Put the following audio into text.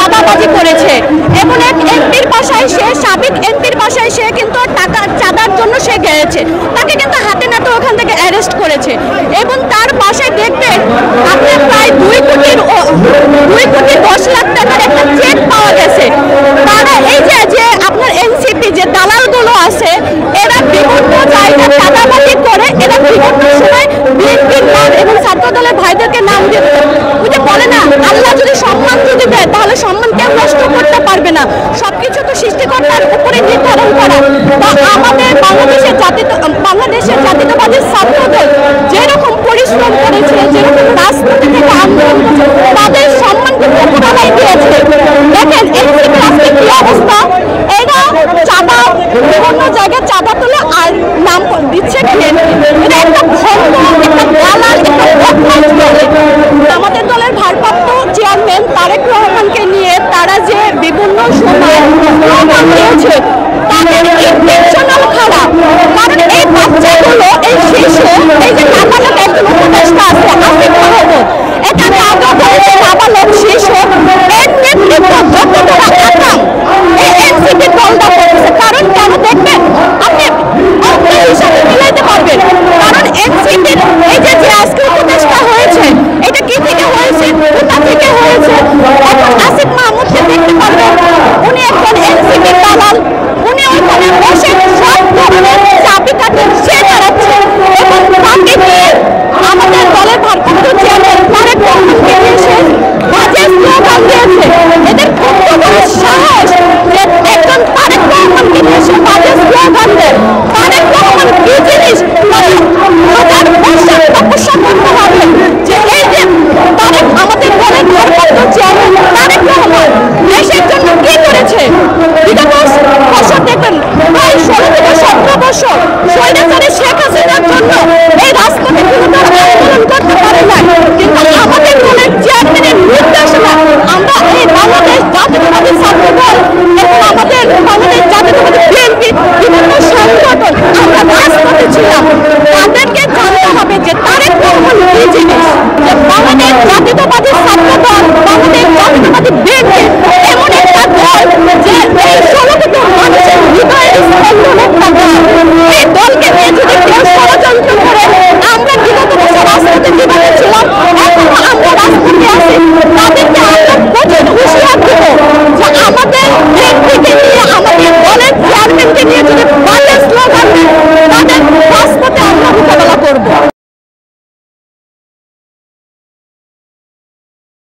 চাঁদাবাজি করেছে এবং এক এমপির বাসায় সে সাবেক এমপির বাসায় সে কিন্তু টাকা চাঁদার জন্য সে গিয়েছে, তাকে কিন্তু হাতে নাতে ওখান থেকে অ্যারেস্ট করেছে এবং তার বাসায় দেখবেন আপনার প্রায় 2,10,00,000 টাকার একটা চেক পাওয়া গেছে। তারা এই যে আপনার এনসিপি যে দালালগুলো আছে এরা বিভিন্ন জায়গায় চাঁদাবাজি করে, এরা বিভিন্ন সময় বিএনপির নাম এবং ছাত্র দলের ভাইদেরকে নাম দিয়ে ওই যে বলে না আল্লাহ যদি সম্মান যদি দেয় তাহলে সম্মান কেউ নষ্ট করতে পারবে না, সবকিছু তো সৃষ্টিকর্তার উপরে নির্ধারণ করা। বা আমাদের বাংলাদেশের জাতীয়তাবাদী ছাত্রদল যেরকম পরিশ্রম করেছে, যেরকম রাজনীতি থেকে আন্দোলন করেছে, তাদের সম্মান কিন্তু পুরোটাই দিয়েছে। দেখেন এনসিপি আজকে কি অবস্থা, এরা চাঁদা বিভিন্ন জায়গায় চাঁদা তুলে আর নাম দিচ্ছে এটা একটা ভণ্ড, একটা দালাল, একটা বদমাইশ দল। আমাদের দলের ভারপ্রাপ্ত চেয়ারম্যান তারেক রহমানকে নিয়ে তারা যে বিভিন্ন সময় প্রমাণ দিয়েছে